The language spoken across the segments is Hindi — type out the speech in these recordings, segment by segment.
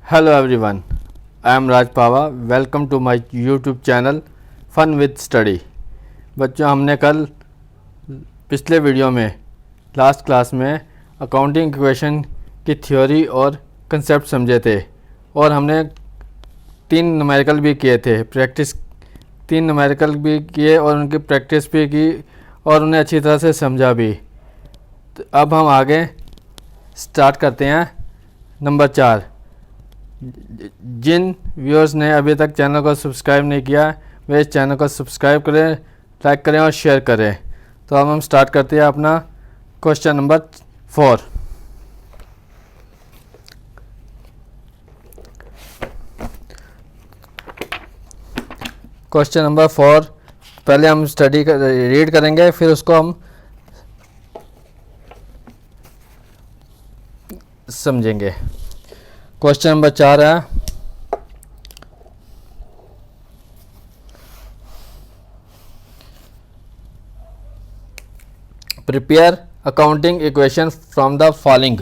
Hello everyone, I am Raj Pawa. Welcome to my YouTube channel fun with study. बच्चों, हमने कल पिछले वीडियो में लास्ट क्लास में अकाउंटिंग इक्वेशन की थ्योरी और कंसेप्ट समझे थे और हमने 3 न्यूमेरिकल भी किए थे। प्रैक्टिस 3 न्यूमेरिकल भी किए और उनकी प्रैक्टिस भी की और उन्हें अच्छी तरह से समझा भी। तो अब हम आगे स्टार्ट करते हैं। नंबर 4, जिन व्यूअर्स ने अभी तक चैनल को सब्सक्राइब नहीं किया वे इस चैनल को सब्सक्राइब करें, लाइक करें और शेयर करें। तो अब हम स्टार्ट करते हैं अपना क्वेश्चन नंबर 4। क्वेश्चन नंबर 4 पहले हम रीड करेंगे, फिर उसको हम समझेंगे। क्वेश्चन नंबर 4 है, prepare accounting equation from the following.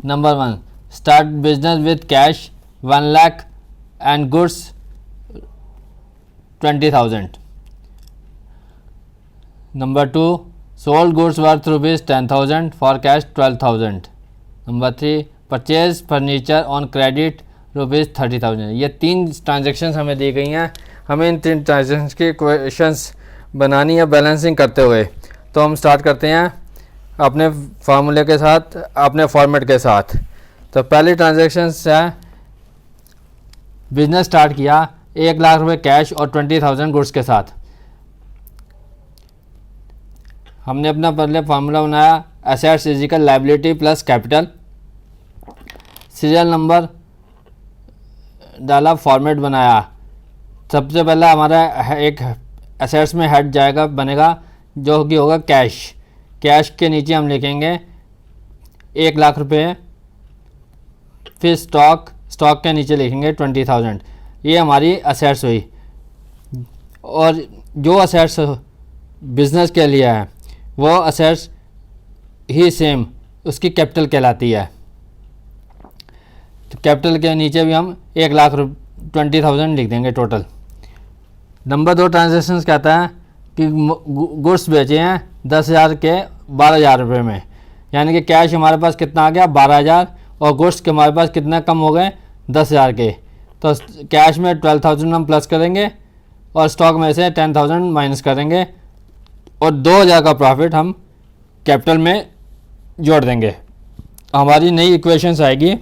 Number 1, start business with cash 1 lakh and goods 20,000. Number 2, sold goods worth rupees 10,000 for cash 12,000. Number 3, purchase furniture on credit rupees 30,000. ये 3 ट्रांजेक्शन्स हमें दी गई हैं। हमें इन 3 ट्रांजेक्शन्स की इक्वेशंस बनानी है बैलेंसिंग करते हुए। तो हम स्टार्ट करते हैं अपने फार्मूले के साथ, अपने फॉर्मेट के साथ। तो पहली ट्रांजेक्शन्स है, बिजनेस स्टार्ट किया 1 लाख रुपये कैश और 20,000 गुड्स के साथ। हमने अपना पहले फार्मूला बनाया, assets is equal liability plus capital. Serial number डाला, फॉर्मेट बनाया। सबसे पहला हमारा एक एसेट्स में हेड जाएगा, बनेगा जो कि होगा कैश। कैश के नीचे हम लिखेंगे 1 लाख रुपये। फिर स्टॉक के नीचे लिखेंगे 20,000। ये हमारी असेट्स हुई। और जो असेट्स बिजनेस के लिए है वो असेट्स ही सेम उसकी कैपिटल कहलाती है। तो कैपिटल के नीचे भी हम 1 लाख 20,000 लिख देंगे टोटल। नंबर 2 ट्रांजेक्शन्स कहता है कि गुड्स बेचे हैं 10,000 के 12,000 रुपये में, यानी कि कैश हमारे पास कितना आ गया 12,000 और गुड्स के हमारे पास कितने कम हो गए 10,000 के। तो कैश में 12,000 हम प्लस करेंगे और स्टॉक में से 10,000 माइनस करेंगे और 2,000 का प्रॉफिट हम कैपिटल में जोड़ देंगे। हमारी नई इक्वेशंस आएगी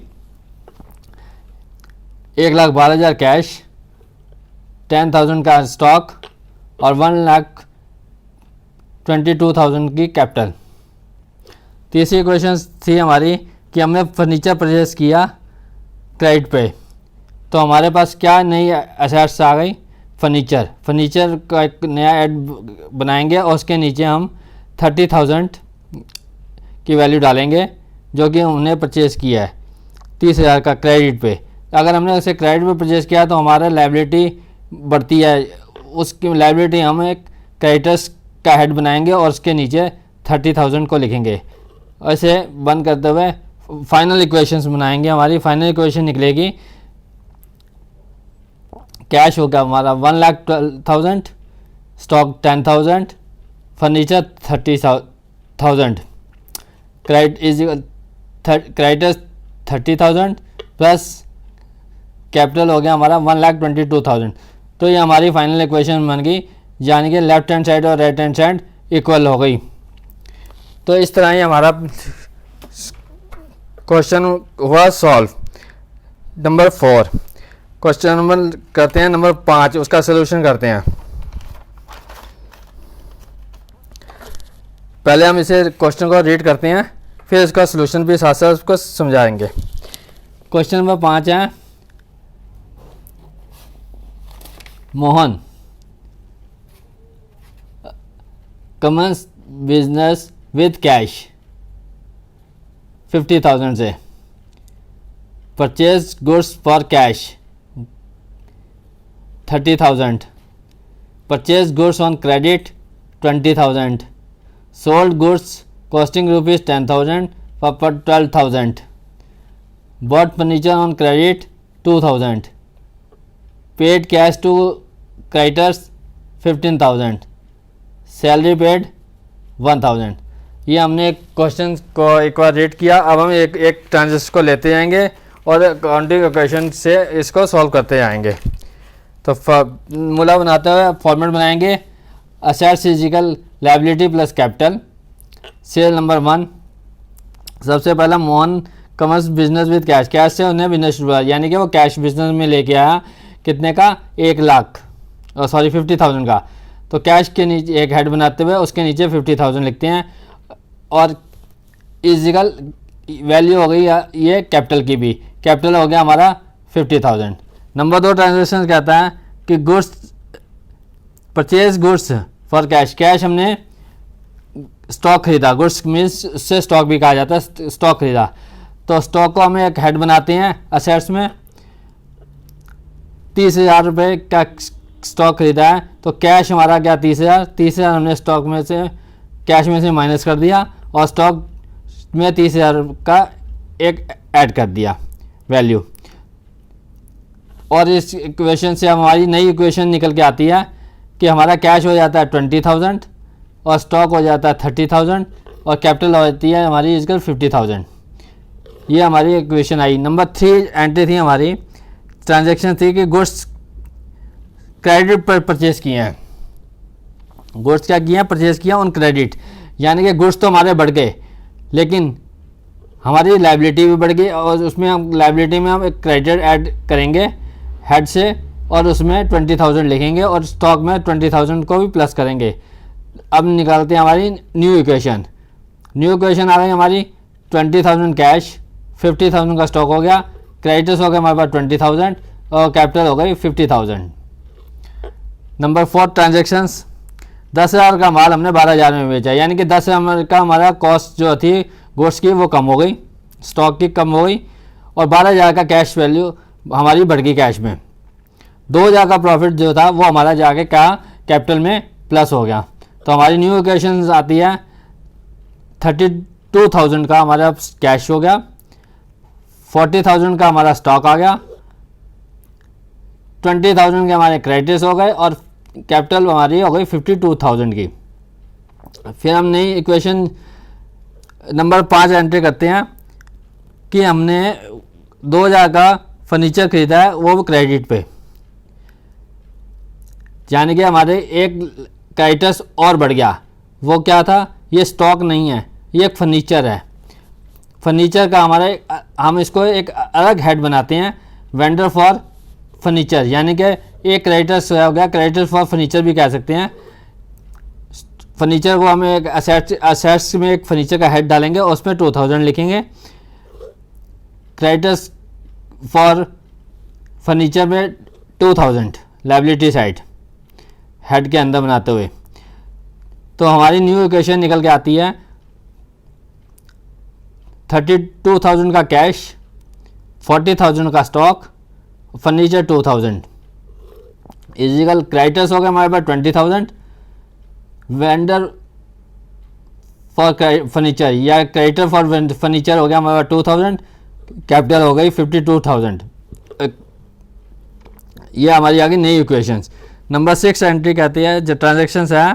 1,12,000 कैश, 10,000 का स्टॉक और 1,22,000 की कैपिटल। तीसरी इक्वेशन थी हमारी कि हमने फर्नीचर परचेस किया क्रेडिट पे। तो हमारे पास क्या नई एसेट्स आ गई, फर्नीचर का एक नया ऐड बनाएंगे और उसके नीचे हम 30,000 की वैल्यू डालेंगे जो कि उन्हें परचेज़ किया है 30,000 का क्रेडिट पे। अगर हमने उसे क्रेडिट पे परचेज़ किया तो हमारा लायबिलिटी बढ़ती है। उसकी लायबिलिटी हम एक क्रेडिटर्स का हेड बनाएंगे और उसके नीचे 30,000 को लिखेंगे। ऐसे बंद करते हुए फाइनल इक्वेशंस बनाएंगे। हमारी फाइनल इक्वेशन निकलेगी, कैश होगा हमारा 1,12,000, stock 10,000, furniture 30,000, creditors 30,000 plus capital हो गया हमारा 1,22,000। तो ये हमारी फाइनल इक्वेशन बन गई, यानी कि लेफ्ट हैंड साइड और राइट हैंड साइड इक्वल हो गई। तो इस तरह ही हमारा क्वेश्चन हुआ सॉल्व। नंबर 4 क्वेश्चन नंबर करते हैं नंबर 5, उसका सलूशन करते हैं। पहले हम इसे क्वेश्चन को रीड करते हैं, फिर इसका सलूशन भी साथ साथ उसको समझाएंगे। क्वेश्चन नंबर 5 है, Mohan commences business with cash 50,000 से, purchase goods for cash 30,000, purchase goods on credit 20,000, sold goods costing rupees 10,000 for 12,000, bought furniture on credit 2000, paid cash to creditors 15,000, salary paid 1000। ये हमने एक क्वेश्चन को एक बार रीड किया। अब हम एक ट्रांजेक्शन को लेते जाएंगे और अकाउंटिंग इक्वेशन से इसको सॉल्व करते जाएंगे। तो फॉर्मूला बनाते हुए फॉर्मेट बनाएंगे assets physical liability plus capital. Cell number 1, सबसे पहला Mohan commerce business with cash, cash से उन्हें बिजनेस शुरू किया, यानी कि वो कैश बिजनेस में लेके आया कितने का 1 लाख 50,000 का। तो कैश के नीचे एक हेड बनाते हुए उसके नीचे 50,000 लिखते हैं और इजिकल वैल्यू हो गई ये कैपिटल की भी, कैपिटल हो गया हमारा 50,000। नंबर 2 ट्रांजेक्शन कहता है कि goods purchase goods for cash, cash हमने स्टॉक खरीदा, गुड्स मीन्स उससे स्टॉक भी कहा जाता है, स्टॉक खरीदा। तो स्टॉक को हमें एक हेड बनाते हैं असेट्स में, 30,000 रुपये का स्टॉक खरीदा है। तो कैश हमारा क्या 30,000 हमने स्टॉक में से कैश में से माइनस कर दिया और स्टॉक में 30,000 का एक ऐड कर दिया वैल्यू। और इस इक्वेशन से हमारी नई इक्वेशन निकल के आती है कि हमारा कैश हो जाता है 20,000 और स्टॉक हो जाता है 30,000 और कैपिटल हो जाती है हमारी इसका 50,000। ये हमारी इक्वेशन आई। नंबर 3 एंट्री थी हमारी, ट्रांजैक्शन थी कि गुड्स क्रेडिट पर परचेज किए हैं, गुड्स क्या किए हैं परचेज किया ऑन क्रेडिट, यानी कि गुड्स तो हमारे बढ़ गए लेकिन हमारी लायबिलिटी भी बढ़ गई और उसमें हम लायबिलिटी में हम एक क्रेडिट ऐड करेंगे हेड से और उसमें 20,000 लिखेंगे और स्टॉक में 20,000 को भी प्लस करेंगे। अब निकालते हैं हमारी न्यू इक्वेशन। न्यू इक्वेशन आ गई हमारी 20,000 कैश, 50,000 का स्टॉक हो गया, क्रेडिटर्स हो गए हमारे पास 20,000 और कैपिटल हो गई 50,000। नंबर 4 ट्रांजेक्शन्स, 10,000 का माल हमने 12,000 में बेचा, यानी कि 10,000 का हमारा कॉस्ट जो थी गुड्स की वो कम हो गई, स्टॉक की कम हो गई और 12,000 का कैश वैल्यू हमारी बढ़ गई कैश में। 2,000 का प्रॉफिट जो था वो हमारा जाके क्या कैपिटल में प्लस हो गया। तो हमारी न्यू इक्वेशन आती है 32,000 का हमारा कैश हो गया, 40,000 का हमारा स्टॉक आ गया, 20,000 के हमारे क्रेडिटर्स हो गए और कैपिटल हमारी हो गई 52,000 की। फिर हम नई इक्वेशन नंबर 5 एंट्री करते हैं कि हमने 2,000 का फर्नीचर खरीदा है वो क्रेडिट पे, यानी कि हमारे एक क्रेडिटर्स और बढ़ गया। वो क्या था, ये स्टॉक नहीं है, ये एक फर्नीचर है। फर्नीचर का हमारे हम इसको एक अलग हेड बनाते हैं वेंडर फॉर फर्नीचर, यानी कि एक क्रेडिटर्स हो गया, क्रेडिटर्स फॉर फर्नीचर भी कह सकते हैं। फर्नीचर को हमें एक असेट्स में एक फर्नीचर का हेड डालेंगे और उसमें 2,000 लिखेंगे, क्रेडिटर्स फॉर फर्नीचर में 2,000 लायबिलिटी साइड हेड के अंदर बनाते हुए। तो हमारी न्यू इक्वेशन निकल के आती है 32,000 का कैश, 40,000 का स्टॉक, फर्नीचर 2,000 इजिकल क्रेडिटर्स हो गए हमारे पास 20,000, वेंडर फॉर फर्नीचर या क्रेडिटर फॉर फर्नीचर हो गया हमारे पास 2,000, कैपिटल हो गई 52,000। ये हमारी आ गई नई इक्वेशंस। नंबर 6 एंट्री कहती है जो ट्रांजेक्शन्स है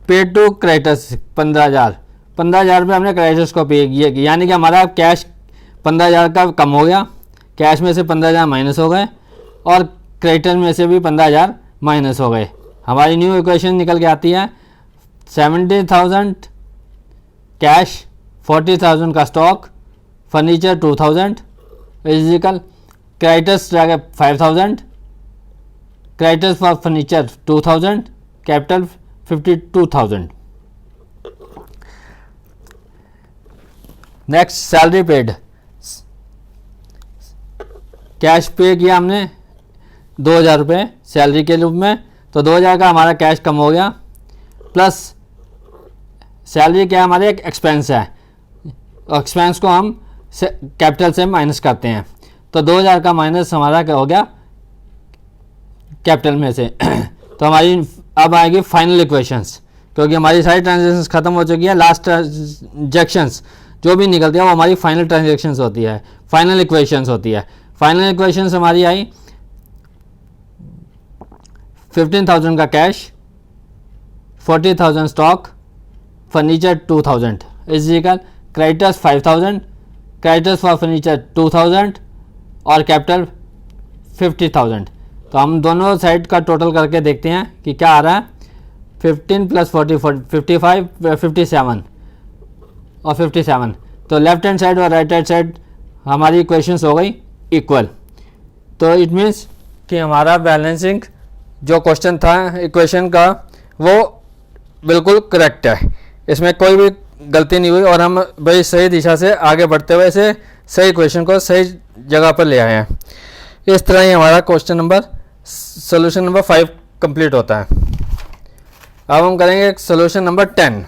पेड टू क्रेडिटर्स 15,000 रुपये हमने क्रेडिटर्स को पे किए, यानी कि हमारा कैश 15,000 का कम हो गया, कैश में से 15,000 माइनस हो गए और क्रेडिटर में से भी 15,000 माइनस हो गए। हमारी न्यू इक्वेशन निकल के आती है 70,000 कैश, 40,000 का स्टॉक, फर्नीचर 2,000 इजिकल क्रेडिटर्स रह गए 5,000, creditors for furniture 2,000, capital 52,000। Next salary paid, cash पे किया हमने 2,000 रुपये सैलरी के रूप में, तो 2,000 का हमारा कैश कम हो गया, प्लस सैलरी क्या हमारे एक एक्सपेंस है, एक्सपेंस को हम कैपिटल से माइनस करते हैं, तो 2,000 का माइनस हमारा क्या हो गया कैपिटल में से। तो हमारी अब आएगी फाइनल इक्वेशंस, क्योंकि हमारी सारी ट्रांजेक्शंस खत्म हो चुकी है। लास्ट ट्रांजेक्शंस जो भी निकलती है वो हमारी फाइनल ट्रांजेक्शन्स होती है, फाइनल इक्वेशंस होती है। फाइनल इक्वेशंस हमारी आई 15,000 का cash, 40,000 stock, furniture 2,000 is equal creditors 5,000, creditors for furniture 2,000 और कैपिटल 50,000। तो हम दोनों साइड का टोटल करके देखते हैं कि क्या आ रहा है। 15 + 40 55 57 और 57। तो लेफ्ट हैंड साइड और राइट हैंड साइड हमारी इक्वेशंस हो गई इक्वल। तो इट मीन्स कि हमारा बैलेंसिंग जो क्वेश्चन था इक्वेशन का वो बिल्कुल करेक्ट है, इसमें कोई भी गलती नहीं हुई और हम भाई सही दिशा से आगे बढ़ते हुए इसे सही क्वेश्चन को सही जगह पर ले आए हैं। इस तरह ही हमारा question number solution number 5 complete होता है। अब हम करेंगे सोल्यूशन नंबर 10,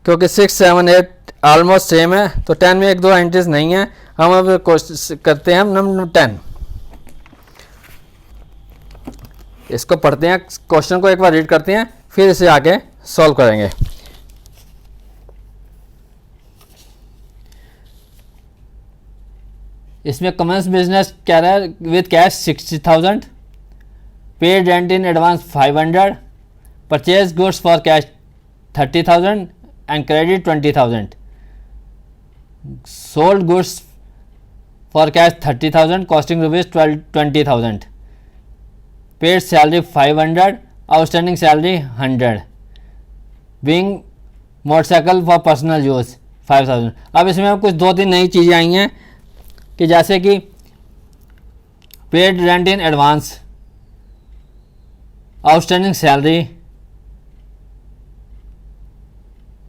क्योंकि 6, 7, 8 ऑलमोस्ट सेम है तो 10 में 1-2 एंट्रीज नहीं है। हम अब कोशिश करते हैं नंबर 10। इसको पढ़ते हैं, क्वेश्चन को एक बार रीड करते हैं, फिर इसे आगे सॉल्व करेंगे। इसमें कमेंस बिजनेस कह रहा है with cash 60,000, paid rent in advance 500, purchase goods for cash 30,000 and credit 20,000, sold goods for cash 30,000 costing rupees 20,000, paid salary 500, outstanding salary 100, being motorcycle for personal use 5,000। अब इसमें कुछ 2-3 नई चीज़ें आई हैं कि जैसे कि paid rent in advance, outstanding salary,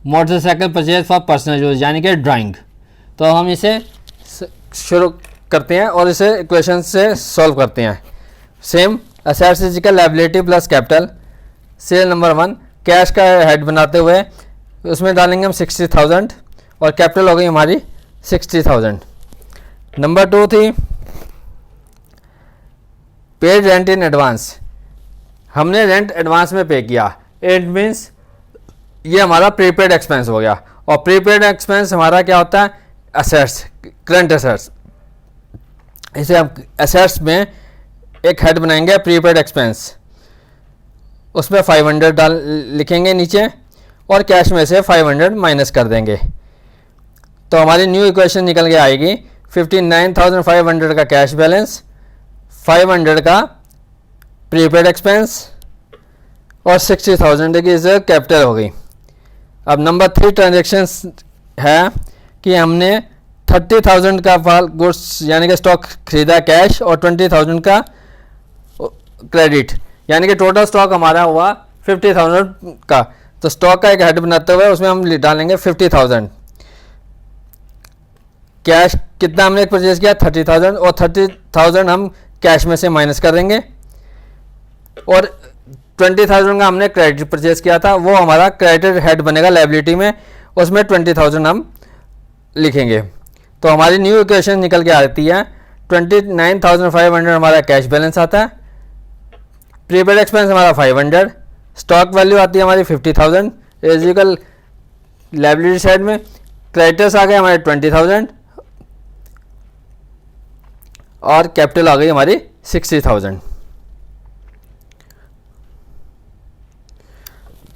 motorcycle purchase for personal use यानी कि ड्राइंग। तो हम इसे शुरू करते हैं और इसे इक्वेशन से सॉल्व करते हैं। Same assets is equal liability plus capital. Cell number 1 cash का हेड बनाते हुए उसमें डालेंगे हम 60,000 और कैपिटल हो गई हमारी 60,000। नंबर 2 थी पेड रेंट इन एडवांस, हमने रेंट एडवांस में पे किया, इट मीन्स ये हमारा प्रीपेड एक्सपेंस हो गया। और प्रीपेड एक्सपेंस हमारा क्या होता है, असेट्स, करंट असेट्स। इसे हम असेट्स में एक हेड बनाएंगे प्रीपेड एक्सपेंस, उसमें 500 डाल लिखेंगे नीचे और कैश में से 500 माइनस कर देंगे। तो हमारी न्यू इक्वेशन निकल के आएगी 59,500 का कैश बैलेंस, 500 का प्रीपेड एक्सपेंस और 60,000 की इसे कैपिटल हो गई। अब नंबर 3 ट्रांजेक्शन्स है कि हमने 30,000 का गुड्स यानी कि स्टॉक खरीदा कैश और 20,000 का क्रेडिट, यानी कि टोटल स्टॉक हमारा हुआ 50,000 का। तो स्टॉक का एक हेड बनाते हुए उसमें हम डालेंगे 50,000। कैश कितना हमने परचेज किया 30,000 और 30,000 हम कैश में से माइनस कर देंगे और 20,000 का हमने क्रेडिट परचेज किया था, वो हमारा क्रेडिट हेड बनेगा लायबिलिटी में, उसमें 20,000 हम लिखेंगे। तो हमारी न्यू इक्वेशन निकल के आती है 29,500 हमारा कैश बैलेंस आता है, प्रीपेड एक्सपेंस हमारा 500, स्टॉक वैल्यू आती है हमारी 50,000 इज इक्वल लायबिलिटी साइड में, क्रेडिटर्स आ गए हमारे 20,000 और कैपिटल आ गई हमारी 60,000।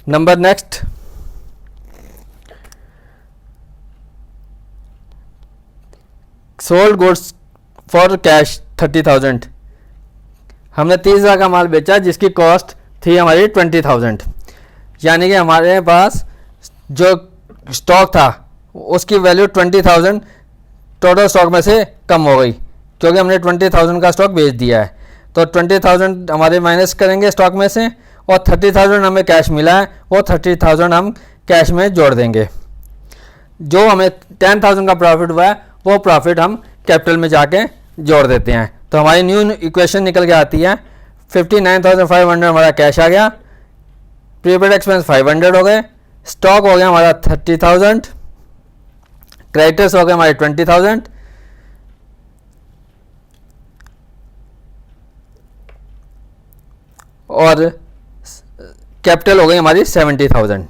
Number next sold goods for cash 30,000, हमने 30,000 का माल बेचा जिसकी कॉस्ट थी हमारी 20,000, यानी कि हमारे पास जो स्टॉक था उसकी वैल्यू 20,000 टोटल स्टॉक में से कम हो गई क्योंकि हमने 20,000 का स्टॉक बेच दिया है। तो 20,000 हमारे माइनस करेंगे स्टॉक में से और 30,000 हमें कैश मिला है, वो 30,000 हम कैश में जोड़ देंगे। जो हमें 10,000 का प्रॉफिट हुआ है वो प्रॉफिट हम कैपिटल में जाके जोड़ देते हैं। तो हमारी न्यू इक्वेशन निकल के आती है 59,500 हमारा कैश आ गया, प्रीपेड एक्सपेंस 500 हो गए, स्टॉक हो गया हमारा 30,000, क्रेडिटर्स हो गए हमारे 20,000 और कैपिटल हो गई हमारी 70,000।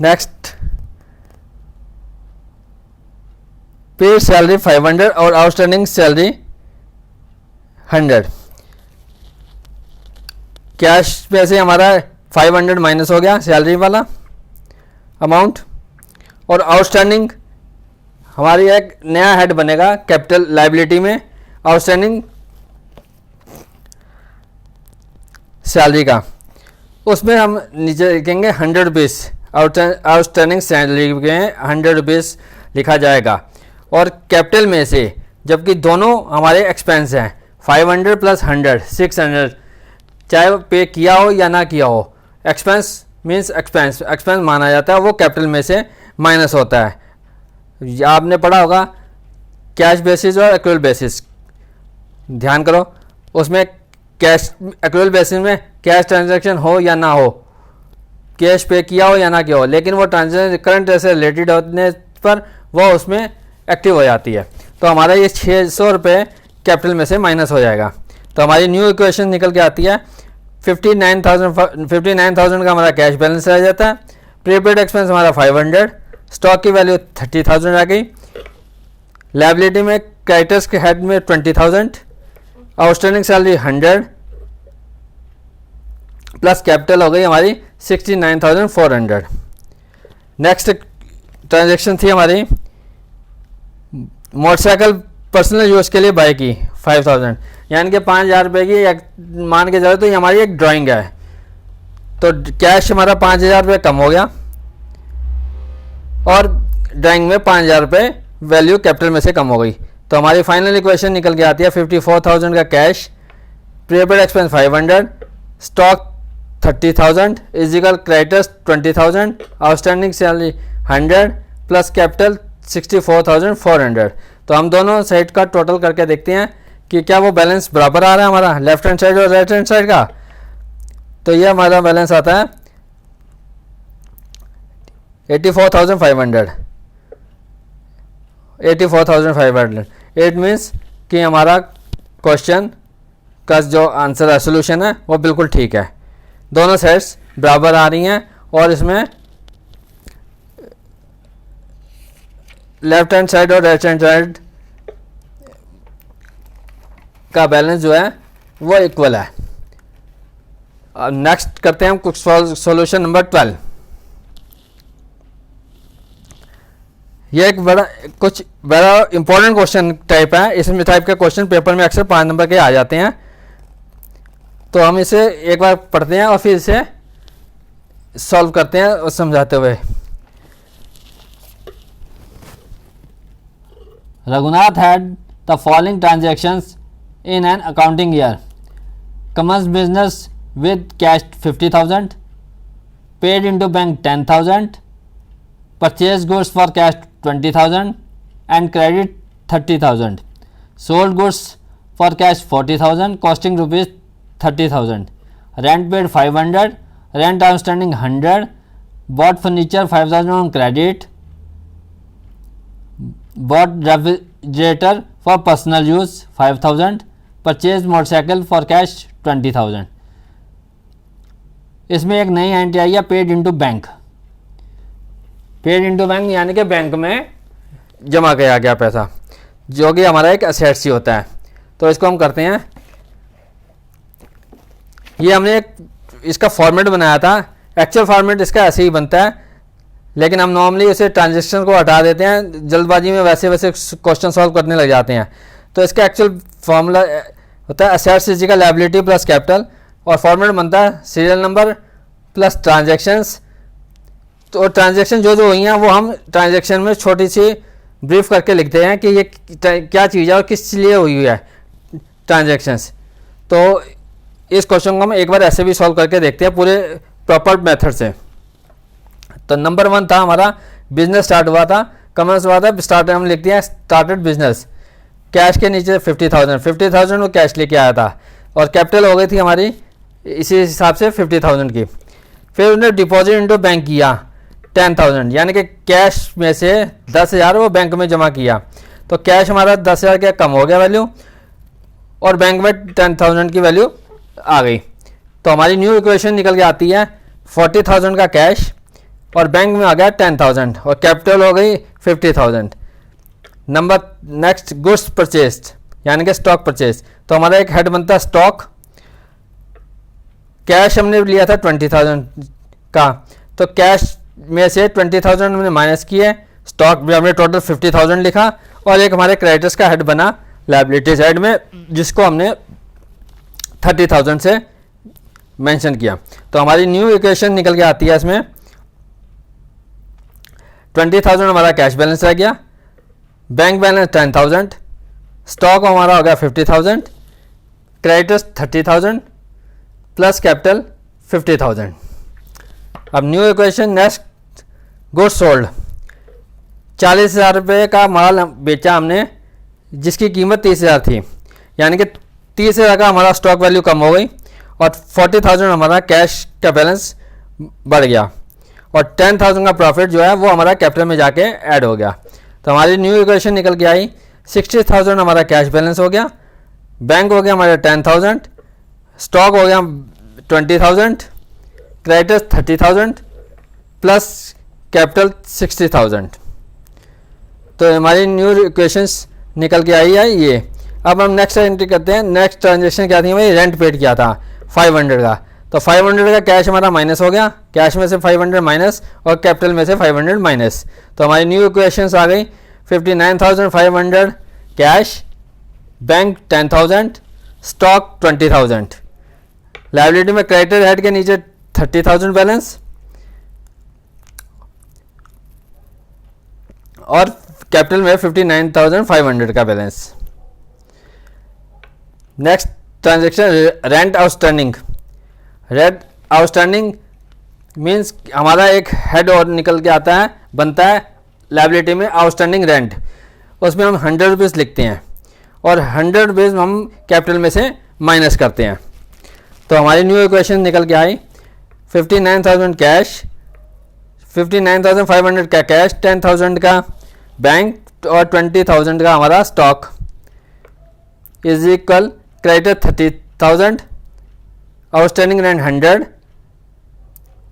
नेक्स्ट, पेड सैलरी 500 और आउटस्टैंडिंग सैलरी 100। कैश में से हमारा 500 माइनस हो गया सैलरी वाला अमाउंट, और आउटस्टैंडिंग हमारी एक नया हेड बनेगा कैपिटल लायबिलिटी में, आउटस्टैंडिंग सैलरी का। उसमें हम नीचे लिखेंगे 100 रुपीज़, आउटस्टैंडिंग सैलरी के 100 रुपीज़ लिखा जाएगा। और कैपिटल में से, जबकि दोनों हमारे एक्सपेंस हैं, 500 प्लस 100 600, चाहे वो पे किया हो या ना किया हो, एक्सपेंस मीन्स एक्सपेंस माना जाता है, वो कैपिटल में से माइनस होता है। आपने पढ़ा होगा कैश बेसिस और एक्रूअल बेसिस, ध्यान करो, उसमें कैश एक्रूअल बेसिस में कैश ट्रांजैक्शन हो या ना हो, कैश पे किया हो या ना किया हो, लेकिन वो ट्रांजैक्शन करंट से रिलेटेड होने पर वो उसमें एक्टिव हो जाती है। तो हमारा ये 600 रुपये कैपिटल में से माइनस हो जाएगा। तो हमारी न्यू इक्वेशन निकल के आती है 59,000 का हमारा कैश बैलेंस रह जाता है, प्रीपेड एक्सपेंस हमारा 500, स्टॉक की वैल्यू 30,000 आ गई, लायबिलिटी में क्रेडिटर्स के हेड में 20,000, आउटस्टैंडिंग सैलरी 100 प्लस कैपिटल हो गई हमारी 69,400। नेक्स्ट ट्रांजैक्शन थी हमारी मोटरसाइकिल पर्सनल यूज़ के लिए बाय की 5,000, यानी कि 5,000 रुपये की मान के चलो तो ये हमारी एक ड्राइंग है। तो कैश हमारा 5,000 रुपये कम हो गया और ड्राइंग में 5,000 रुपये वैल्यू कैपिटल में से कम हो गई। तो हमारी फाइनल इक्वेशन निकल के आती है 54,000 का cash, prepaid expense 500, stock 30,000 is equal creditors 20,000, outstanding salary 100 plus capital 64,400। तो हम दोनों साइड का टोटल करके देखते हैं कि क्या वो बैलेंस बराबर आ रहा है हमारा लेफ्ट हैंड साइड और राइट हैंड साइड का। तो ये हमारा बैलेंस आता है 84,500। इट मीन्स कि हमारा क्वेश्चन का जो आंसर है, सोल्यूशन है, वो बिल्कुल ठीक है, दोनों साइड्स बराबर आ रही हैं और इसमें लेफ्ट हैंड साइड और राइट हैंड साइड का बैलेंस जो है वो इक्वल है। अब नेक्स्ट करते हैं हम कुछ सॉल्यूशन नंबर 12। ये एक बड़ा इंपॉर्टेंट क्वेश्चन टाइप है। इसमें टाइप के क्वेश्चन पेपर में अक्सर 5 नंबर के आ जाते हैं। तो हम इसे एक बार पढ़ते हैं और फिर इसे सॉल्व करते हैं और समझाते हुए। Raghunath had the following transactions in an accounting year: commenced business with cash 50,000, paid into bank 10,000, purchased goods for cash 20,000 and credit 30,000, sold goods for cash 40,000 costing rupees 30,000, rent paid 500, rent outstanding 100, bought furniture 5,000 on credit, bought refrigerator for personal use 5,000, purchased motorcycle for cash 20,000। इसमें एक नई एंट्री आई है paid into bank. Paid into bank यानी कि बैंक में जमा किया गया पैसा, जो कि हमारा एक असेट्स ही होता है। तो इसको हम करते हैं, ये हमने एक इसका फॉर्मेट बनाया था, एक्चुअल फॉर्मेट इसका ऐसे ही बनता है, लेकिन हम नॉर्मली इसे ट्रांजेक्शन को हटा देते हैं, जल्दबाजी में वैसे क्वेश्चन सॉल्व करने लग जाते हैं। तो इसका एक्चुअल फॉर्मूला होता है assets equal liability plus capital, और फॉर्मेट बनता है सीरियल नंबर प्लस ट्रांजैक्शंस। तो ट्रांजैक्शन जो हुई हैं वो हम ट्रांजैक्शन में छोटी सी ब्रीफ करके लिखते हैं कि ये क्या चीज़ है और किस लिए हुई है ट्रांजैक्शंस। तो इस क्वेश्चन को हम एक बार ऐसे भी सॉल्व करके देखते हैं पूरे प्रॉपर मेथड से। तो नंबर 1 था हमारा बिजनेस स्टार्ट हुआ था, कॉमर्स हुआ था, स्टार्ट हम लिखते हैं स्टार्टेड बिजनेस, कैश के नीचे 50,000 वो कैश लेके आया था और कैपिटल हो गई थी हमारी इसी हिसाब से 50,000 की। फिर उन्हें डिपॉजिट इनटू बैंक किया 10,000, यानी कि कैश में से 10,000 वो बैंक में जमा किया। तो कैश हमारा 10,000 का कम हो गया वैल्यू और बैंक में 10,000 की वैल्यू आ गई। तो हमारी न्यू इक्वेशन निकल के आती है 40,000 का कैश और बैंक में आ गया 10,000 और कैपिटल हो गई 50,000। नंबर नेक्स्ट गुड्स परचेस्ड यानी कि स्टॉक परचेज, तो हमारा एक हेड बनता है स्टॉक। कैश हमने लिया था 20,000 का, तो कैश में से 20,000 हमने माइनस किए, स्टॉक में हमने टोटल 50,000 लिखा और एक हमारे क्रेडिटर्स का हेड बना लायबिलिटी साइड में जिसको हमने 30,000 से मेंशन किया। तो हमारी न्यू इक्वेशन निकल के आती है इसमें 20,000 हमारा कैश बैलेंस रह गया, बैंक बैलेंस 10,000, स्टॉक हमारा हो गया 50,000, क्रेडिटर्स 30,000 प्लस कैपिटल 50,000। अब new equation next goods sold, 40,000 रुपये का माल बेचा हमने जिसकी कीमत 30,000 थी, यानी कि 30,000 का हमारा स्टॉक वैल्यू कम हो गई और 40,000 हमारा कैश का बैलेंस बढ़ गया और 10,000 का प्रॉफिट जो है वो हमारा कैपिटल में जाके ऐड हो गया। तो हमारी न्यू इक्वेशन निकल के आई 60,000 हमारा कैश बैलेंस हो गया, बैंक हो गया हमारा 10,000, स्टॉक हो गया 20,000, क्रेडिटर्स 30,000 प्लस कैपिटल 60,000। तो हमारी न्यू इक्वेशंस निकल के आई है ये। अब हम नेक्स्ट एंट्री करते हैं। नेक्स्ट ट्रांजेक्शन क्या थी भाई, रेंट पेड किया था 500 का, तो 500 का कैश हमारा माइनस हो गया, कैश में से 500 माइनस और कैपिटल में से 500 माइनस। तो हमारी न्यू इक्वेशंस आ गई 59,500 कैश, बैंक 10,000, स्टॉक 20,000, लायबिलिटी में क्रेडिटर हेड के नीचे 30,000 बैलेंस और कैपिटल में 59,500 का balance. Next transaction rent outstanding. Rent outstanding means हमारा एक हेड और निकल के आता है, बनता है लायबिलिटी में आउटस्टैंडिंग रेंट, उसमें हम 100 रुपीज़ लिखते हैं और 100 रुपीज़ हम कैपिटल में से माइनस करते हैं। तो हमारी न्यू इक्वेशन निकल के आई 59,000 कैश, 59,500 का कैश, 10,000 का बैंक और 20,000 का हमारा stock is equal creditor 30,000, outstanding rent 100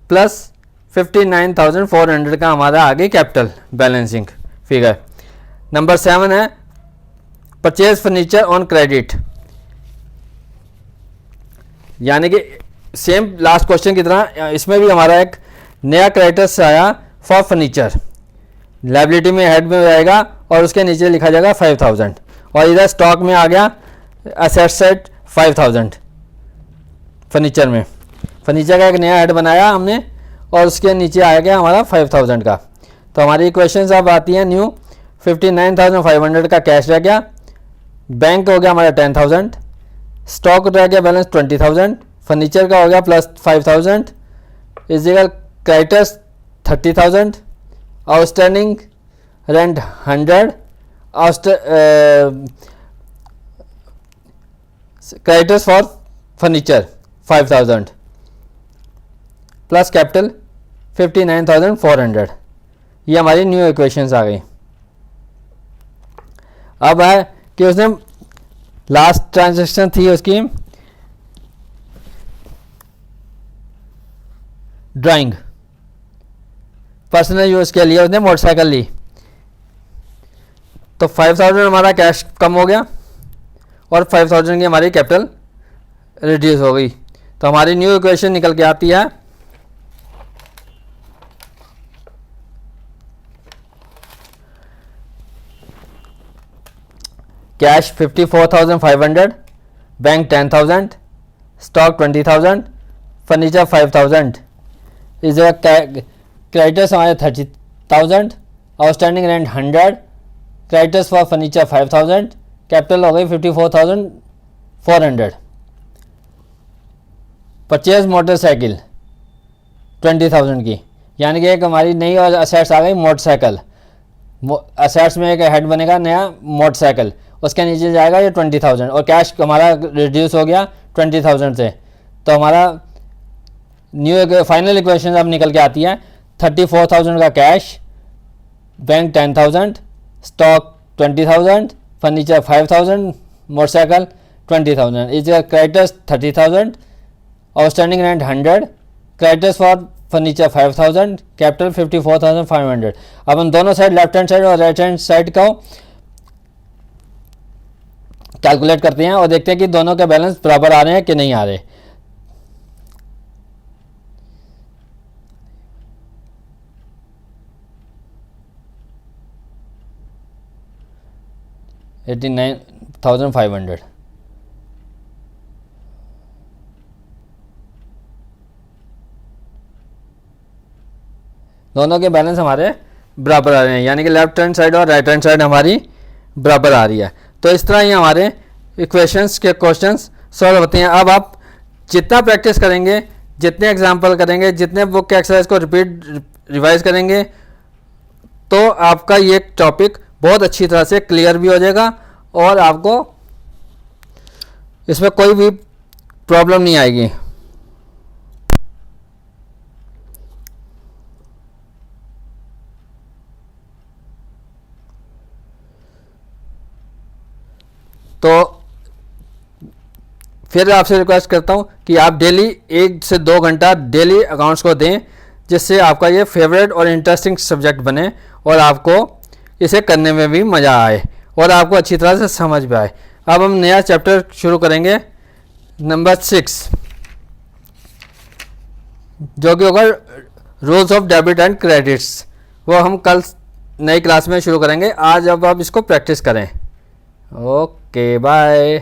plus 59,400 का हमारा आगे कैपिटल बैलेंसिंग फिगर। नंबर 7 है परचेज फर्नीचर ऑन क्रेडिट, यानी कि सेम लास्ट क्वेश्चन की तरह इसमें भी हमारा एक नया क्रेडिटर्स आया फॉर फर्नीचर, लायबिलिटी में हेड में आएगा और उसके नीचे लिखा जाएगा 5,000 और इधर स्टॉक में आ गया एसेट सेट 5,000। फर्नीचर में फर्नीचर का एक नया हेड बनाया हमने और उसके नीचे आ गया हमारा 5,000 का। तो हमारी इक्वेशंस अब आती हैं न्यू 59,500 का कैश रह गया, बैंक हो गया हमारा 10,000, स्टॉक रह गया बैलेंस 20,000, फर्नीचर का हो गया plus 5,000 is equal creditors 30,000, outstanding rent 100, creditors for furniture 5,000 plus capital 59,400। ये हमारी न्यू इक्वेशंस आ गई। अब है कि उसने लास्ट ट्रांजेक्शन थी उसकी ड्राइंग, पर्सनल यूज़ के लिए उसने मोटरसाइकिल ली, तो 5,000 हमारा कैश कम हो गया और 5,000 की हमारी कैपिटल रिड्यूस हो गई। तो हमारी न्यू इक्वेशन निकल के आती है cash 54,500, bank 10,000, stock 20,000, furniture 5,000 is creditors हमारे 30,000, outstanding rent 100, creditors for furniture 5,000, capital हो गई 54,400। परचेज मोटरसाइकिल 20,000 की, यानी कि एक हमारी नई और असेट्स आ गई मोटरसाइकिल। असेट्स में एक हेड बनेगा नया मोटरसाइकिल, उसके नीचे जाएगा ये 20,000 और कैश हमारा रिड्यूस हो गया 20,000 से। तो हमारा न्यू फाइनल इक्वेशन अब निकल के आती है 34,000 का cash, bank 10,000, stock 20,000, furniture 5,000, motorcycle 20,000 is creditors 30,000, outstanding rent 100, creditors for furniture 5000, capital 54,500। अब हम दोनों साइड लेफ्ट हैंड साइड और राइट हैंड साइड को कैलकुलेट करते हैं और देखते हैं कि दोनों के बैलेंस बराबर आ रहे हैं कि नहीं आ रहे। $89,500। दोनों के बैलेंस हमारे बराबर आ रहे हैं, यानी कि लेफ्ट हैंड साइड और राइट हैंड साइड हमारी बराबर आ रही है। तो इस तरह ही हमारे इक्वेशंस के क्वेश्चंस सॉल्व होते हैं। अब आप जितना प्रैक्टिस करेंगे, जितने एग्जाम्पल करेंगे, जितने बुक के एक्सरसाइज को रिवाइज करेंगे, तो आपका ये टॉपिक बहुत अच्छी तरह से क्लियर भी हो जाएगा और आपको इसमें कोई भी प्रॉब्लम नहीं आएगी। तो फिर आपसे रिक्वेस्ट करता हूं कि आप डेली 1 से 2 घंटा डेली अकाउंट्स को दें, जिससे आपका ये फेवरेट और इंटरेस्टिंग सब्जेक्ट बने और आपको इसे करने में भी मज़ा आए और आपको अच्छी तरह से समझ में आए। अब हम नया चैप्टर शुरू करेंगे, नंबर 6, जो कि होगा rules of debit and credits. वो हम कल नई क्लास में शुरू करेंगे। आज अब आप इसको प्रैक्टिस करें। Okay bye.